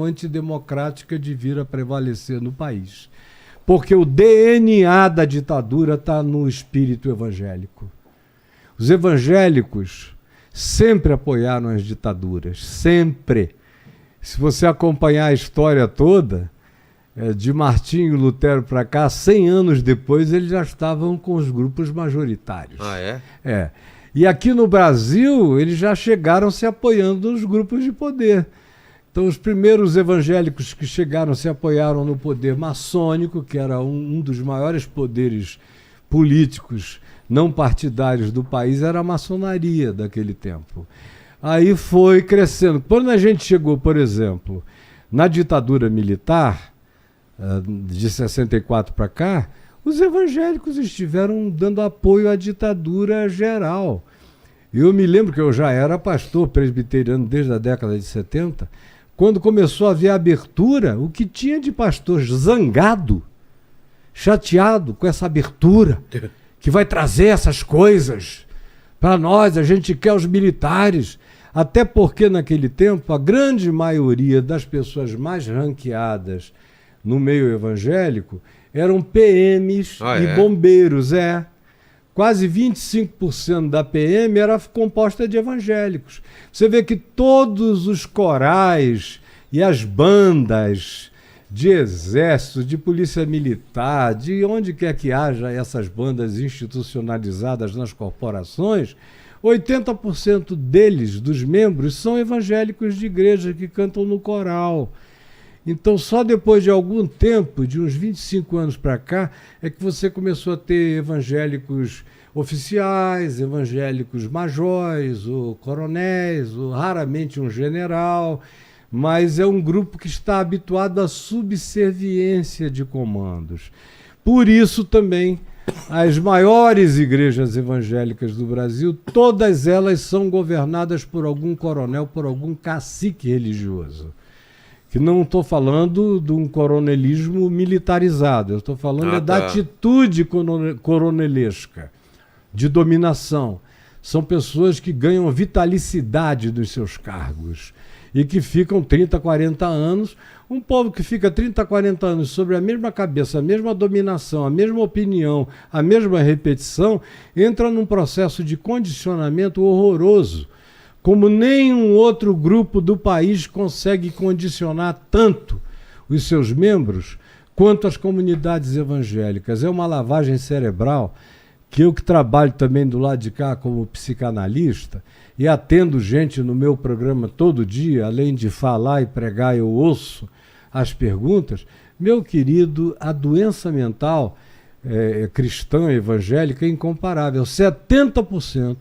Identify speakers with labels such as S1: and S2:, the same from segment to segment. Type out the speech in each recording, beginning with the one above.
S1: antidemocrática de vir a prevalecer no país. Porque o DNA da ditadura está no espírito evangélico. Os evangélicos sempre apoiaram as ditaduras, sempre. Se você acompanhar a história toda, de Martinho Lutero para cá, 100 anos depois, eles já estavam com os grupos majoritários.
S2: Ah, é?
S1: É. E aqui no Brasil, eles já chegaram se apoiando nos grupos de poder. Então, os primeiros evangélicos que chegaram se apoiaram no poder maçônico, que era um dos maiores poderes políticos não partidários do país, era a maçonaria daquele tempo. Aí foi crescendo. Quando a gente chegou, por exemplo, na ditadura militar, de 64 para cá, os evangélicos estiveram dando apoio à ditadura geral. Eu me lembro que eu já era pastor presbiteriano desde a década de 70, quando começou a haver a abertura, o que tinha de pastor zangado, chateado com essa abertura, que vai trazer essas coisas para nós, a gente quer os militares. Até porque naquele tempo a grande maioria das pessoas mais ranqueadas no meio evangélico eram PMs e bombeiros, Quase 25% da PM era composta de evangélicos. Você vê que todos os corais e as bandas de exército, de polícia militar, de onde quer que haja essas bandas institucionalizadas nas corporações, 80% deles, dos membros, são evangélicos de igreja que cantam no coral. Então, só depois de algum tempo, de uns 25 anos para cá, é que você começou a ter evangélicos oficiais, evangélicos majores, ou coronéis, ou raramente um general, mas é um grupo que está habituado à subserviência de comandos. Por isso também, as maiores igrejas evangélicas do Brasil, todas elas são governadas por algum coronel, por algum cacique religioso. Que não estou falando de um coronelismo militarizado, eu estou falando da atitude coronelesca, de dominação. São pessoas que ganham vitalicidade dos seus cargos e que ficam 30, 40 anos. Um povo que fica 30, 40 anos sobre a mesma cabeça, a mesma dominação, a mesma opinião, a mesma repetição, entra num processo de condicionamento horroroso, como nenhum outro grupo do país consegue condicionar tanto os seus membros quanto as comunidades evangélicas. É uma lavagem cerebral que eu, que trabalho também do lado de cá como psicanalista e atendo gente no meu programa todo dia, além de falar e pregar, eu ouço as perguntas. Meu querido, a doença mental cristã evangélica é incomparável. 70%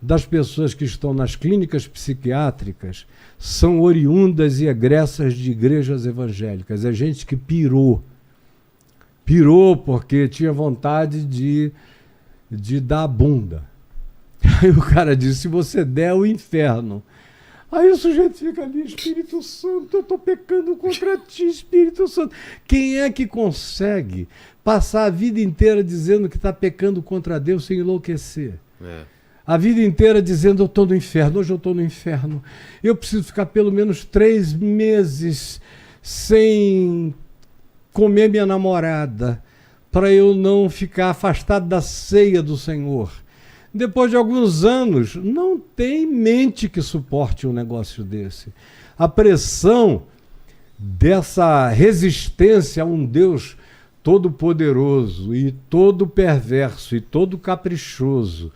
S1: das pessoas que estão nas clínicas psiquiátricas são oriundas e egressas de igrejas evangélicas. É gente que pirou. Pirou porque tinha vontade de dar a bunda. Aí o cara disse, se você der, o inferno. Aí o sujeito fica ali, Espírito Santo, eu estou pecando contra ti, Espírito Santo. Quem é que consegue passar a vida inteira dizendo que está pecando contra Deus sem enlouquecer? A vida inteira dizendo, eu estou no inferno, hoje eu estou no inferno. Eu preciso ficar pelo menos 3 meses sem comer minha namorada, para eu não ficar afastado da ceia do Senhor. Depois de alguns anos, não tem mente que suporte um negócio desse. A pressão dessa resistência a um Deus todo-poderoso e todo perverso e todo caprichoso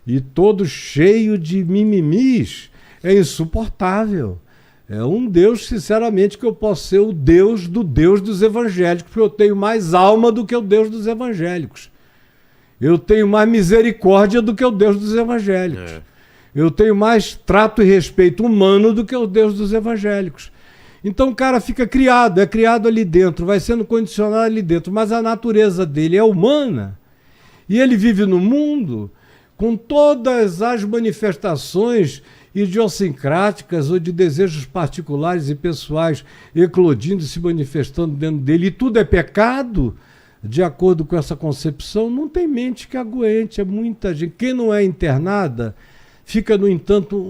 S1: e todo cheio de mimimis é insuportável. É um Deus, sinceramente, que eu posso ser o Deus dos evangélicos, porque eu tenho mais alma do que o Deus dos evangélicos. Eu tenho mais misericórdia do que o Deus dos evangélicos. Eu tenho mais trato e respeito humano do que o Deus dos evangélicos. Então o cara fica criado, é criado ali dentro, vai sendo condicionado ali dentro, mas a natureza dele é humana e ele vive no mundo com todas as manifestações idiosincráticas ou de desejos particulares e pessoais eclodindo e se manifestando dentro dele, e tudo é pecado, de acordo com essa concepção, não tem mente que aguente, é muita gente. Quem não é internada fica, no entanto,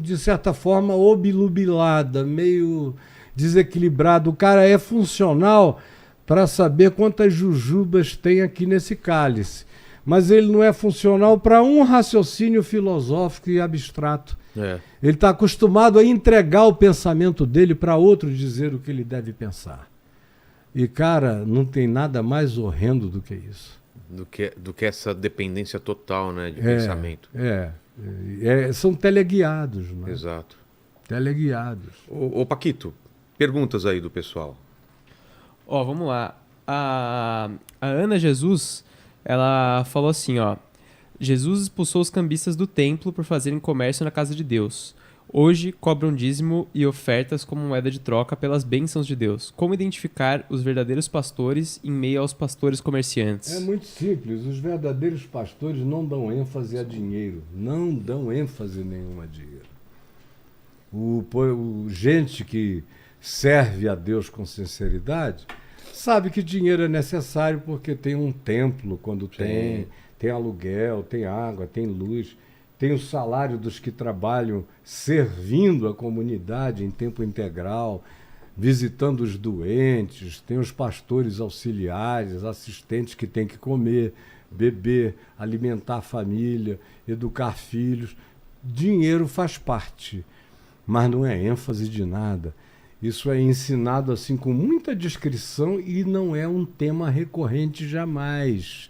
S1: de certa forma, obnubilada, meio desequilibrado. O cara é funcional para saber quantas jujubas tem aqui nesse cálice. Mas ele não é funcional para um raciocínio filosófico e abstrato. Ele está acostumado a entregar o pensamento dele para outro dizer o que ele deve pensar. E, cara, não tem nada mais horrendo do que isso.
S2: Do que essa dependência total, né, de pensamento.
S1: São teleguiados. Né?
S2: Exato.
S1: Teleguiados.
S2: Ô Paquito, perguntas aí do pessoal.
S3: Vamos lá. A Ana Jesus, ela falou assim, Jesus expulsou os cambistas do templo por fazerem comércio na casa de Deus. Hoje cobram dízimo e ofertas como moeda de troca pelas bênçãos de Deus. Como identificar os verdadeiros pastores em meio aos pastores comerciantes?
S1: É muito simples. Os verdadeiros pastores não dão ênfase a dinheiro. Não dão ênfase nenhuma a dinheiro. Gente que serve a Deus com sinceridade sabe que dinheiro é necessário porque tem um templo quando tem aluguel, tem água, tem luz. Tem o salário dos que trabalham servindo a comunidade em tempo integral, visitando os doentes, tem os pastores auxiliares, assistentes que têm que comer, beber, alimentar a família, educar filhos. Dinheiro faz parte, mas não é ênfase de nada. Isso é ensinado assim com muita discrição e não é um tema recorrente jamais.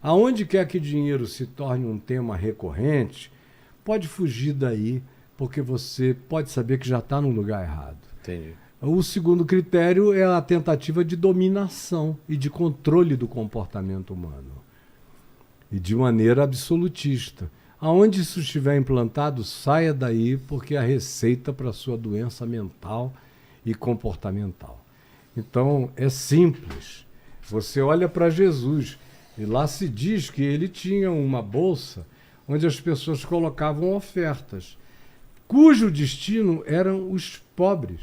S1: Aonde quer que dinheiro se torne um tema recorrente, pode fugir daí, porque você pode saber que já está no lugar errado.
S2: Entendi.
S1: O segundo critério é a tentativa de dominação e de controle do comportamento humano. E de maneira absolutista. Aonde isso estiver implantado, saia daí, porque é a receita para a sua doença mental e comportamental. Então, é simples. Você olha para Jesus. E lá se diz que ele tinha uma bolsa onde as pessoas colocavam ofertas, cujo destino eram os pobres.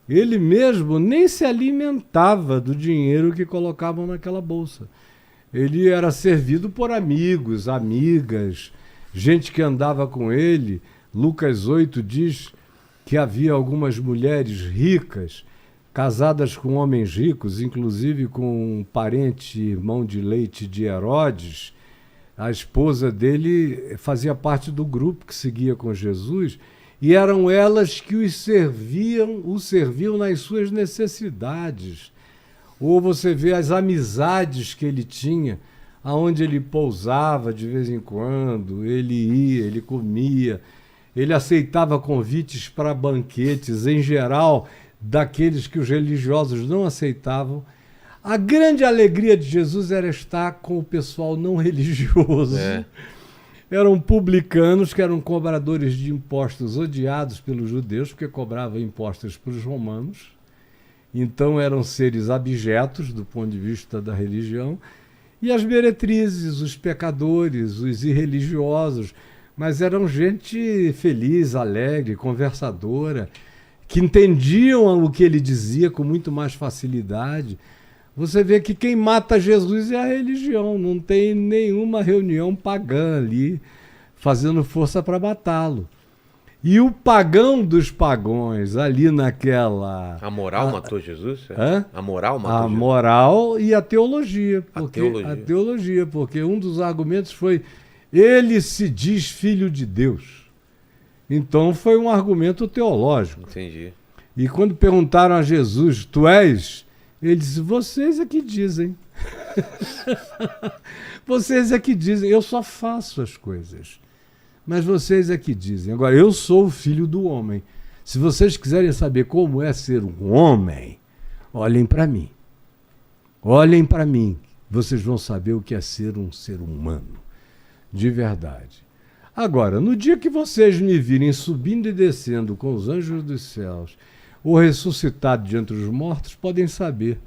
S1: Ele mesmo nem se alimentava do dinheiro que colocavam naquela bolsa. Ele era servido por amigos, amigas, gente que andava com ele. Lucas 8 diz que havia algumas mulheres ricas casadas com homens ricos, inclusive com um parente, irmão de leite de Herodes. A esposa dele fazia parte do grupo que seguia com Jesus, e eram elas que o serviam nas suas necessidades. Ou você vê as amizades que ele tinha, aonde ele pousava de vez em quando, ele ia, ele comia, ele aceitava convites para banquetes, em geral, daqueles que os religiosos não aceitavam. A grande alegria de Jesus era estar com o pessoal não religioso. Eram publicanos, que eram cobradores de impostos odiados pelos judeus, porque cobravam impostos para os romanos. Então eram seres abjetos do ponto de vista da religião. E as meretrizes, os pecadores, os irreligiosos. Mas eram gente feliz, alegre, conversadora, que entendiam o que ele dizia com muito mais facilidade. Você vê que quem mata Jesus é a religião, não tem nenhuma reunião pagã ali fazendo força para matá-lo. E o pagão dos pagões ali naquela...
S2: A moral matou Jesus?
S1: Hã?
S2: A moral matou Jesus?
S1: A moral e a teologia.
S2: A
S1: teologia, porque um dos argumentos foi: ele se diz filho de Deus. Então foi um argumento teológico.
S2: Entendi.
S1: E quando perguntaram a Jesus, tu és? Ele disse, vocês é que dizem. Vocês é que dizem, eu só faço as coisas. Mas vocês é que dizem. Agora, eu sou o filho do homem. Se vocês quiserem saber como é ser um homem, olhem para mim. Olhem para mim. Vocês vão saber o que é ser um ser humano. De verdade. Agora, no dia que vocês me virem subindo e descendo com os anjos dos céus, ou ressuscitado de entre os mortos, podem saber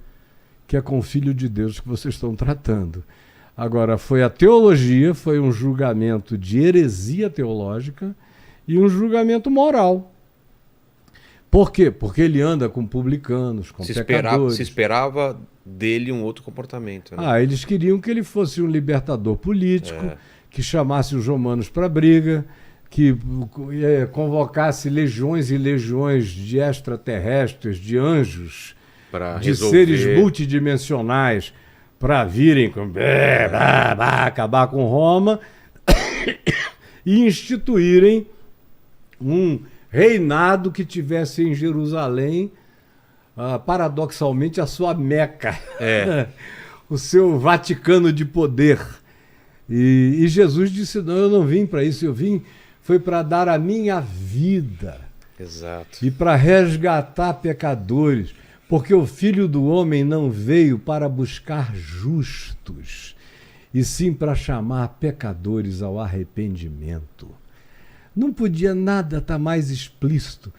S1: que é com o Filho de Deus que vocês estão tratando. Agora, foi a teologia, foi um julgamento de heresia teológica e um julgamento moral. Por quê? Porque ele anda com publicanos, com pecadores.
S2: Se esperava dele um outro comportamento. Né?
S1: Eles queriam que ele fosse um libertador político, que chamasse os romanos para briga, que convocasse legiões e legiões de extraterrestres, de anjos,
S2: Para
S1: de
S2: resolver.
S1: seres multidimensionais para virem acabar com Roma e instituírem um reinado que tivesse em Jerusalém, paradoxalmente, a sua Meca, o seu Vaticano de poder. E Jesus disse, não, eu não vim para isso, eu vim foi para dar a minha vida.
S2: Exato.
S1: E para resgatar pecadores, porque o Filho do Homem não veio para buscar justos, e sim para chamar pecadores ao arrependimento. Não podia nada estar mais explícito.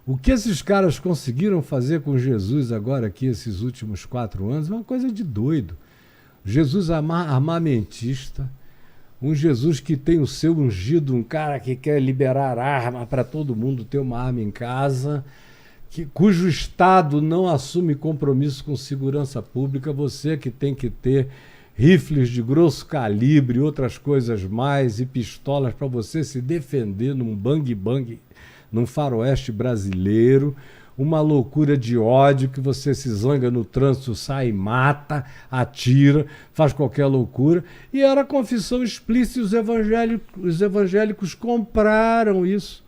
S1: O que esses caras conseguiram fazer com Jesus agora aqui, esses últimos 4 anos, é uma coisa de doido. Jesus armamentista, um Jesus que tem o seu ungido, um cara que quer liberar arma para todo mundo ter uma arma em casa, cujo Estado não assume compromisso com segurança pública, você que tem que ter rifles de grosso calibre e outras coisas mais, e pistolas para você se defender num bang-bang, num faroeste brasileiro, uma loucura de ódio que você se zanga no trânsito, sai e mata, atira, faz qualquer loucura. E era confissão explícita, e os evangélicos compraram isso.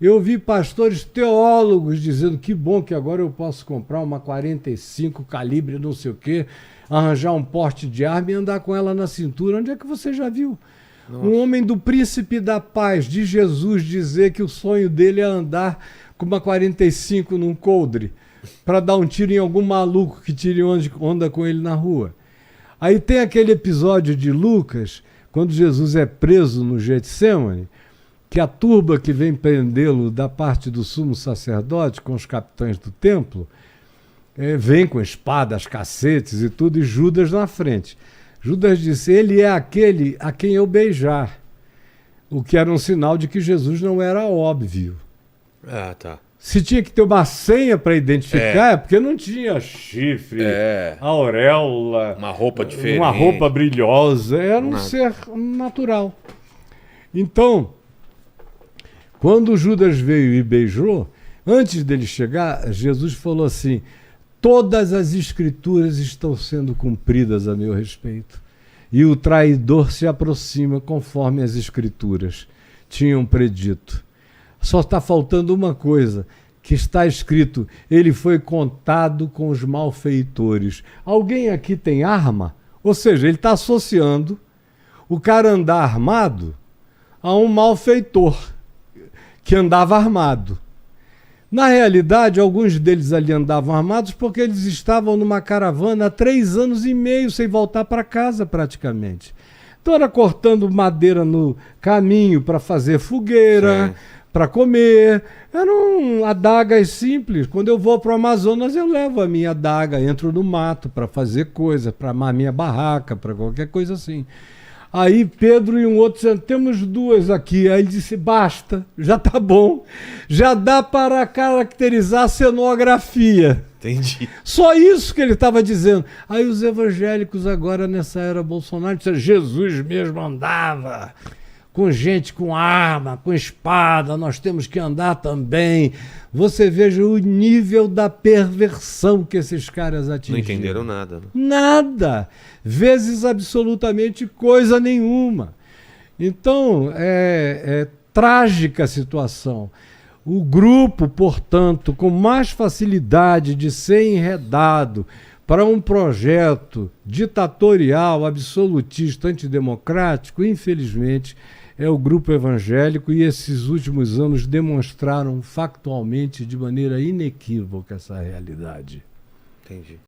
S1: Eu vi pastores teólogos dizendo que bom que agora eu posso comprar uma 45 calibre não sei o quê, arranjar um porte de arma e andar com ela na cintura. Onde é que você já viu? Nossa. Um homem do príncipe da paz, de Jesus, dizer que o sonho dele é andar com uma 45 num coldre para dar um tiro em algum maluco que tire onda com ele na rua. Aí tem aquele episódio de Lucas, quando Jesus é preso no Getsêmani, que a turba que vem prendê-lo da parte do sumo sacerdote, com os capitães do templo, vem com espadas, cacetes e tudo, e Judas na frente. Judas disse, ele é aquele a quem eu beijar, o que era um sinal de que Jesus não era óbvio.
S2: Ah, tá.
S1: Se tinha que ter uma senha para identificar, é porque não tinha chifre, auréola,
S2: uma roupa diferente,
S1: uma roupa brilhosa, era um ser natural. Então, quando Judas veio e beijou, antes dele chegar, Jesus falou assim, todas as escrituras estão sendo cumpridas a meu respeito. E o traidor se aproxima conforme as escrituras tinham predito. Só está faltando uma coisa, que está escrito, ele foi contado com os malfeitores. Alguém aqui tem arma? Ou seja, ele está associando o cara andar armado a um malfeitor que andava armado. Na realidade, alguns deles ali andavam armados porque eles estavam numa caravana há 3 anos e meio sem voltar para casa praticamente. Então era cortando madeira no caminho para fazer fogueira, para comer. Eram adagas simples. Quando eu vou para o Amazonas, eu levo a minha adaga, entro no mato para fazer coisa, para armar minha barraca, para qualquer coisa assim. Aí Pedro e um outro disseram, temos 2 aqui. Aí ele disse, basta, já está bom. Já dá para caracterizar a cenografia.
S2: Entendi.
S1: Só isso que ele estava dizendo. Aí os evangélicos agora, nessa era Bolsonaro, disseram, Jesus mesmo andava com gente com arma, com espada, nós temos que andar também. Você veja o nível da perversão que esses caras atingiram.
S2: Não entenderam nada. Né?
S1: Nada. Vezes absolutamente coisa nenhuma. Então, é trágica a situação. O grupo, portanto, com mais facilidade de ser enredado para um projeto ditatorial, absolutista, antidemocrático, infelizmente, é o grupo evangélico, e esses últimos anos demonstraram factualmente, de maneira inequívoca, essa realidade.
S2: Entendi.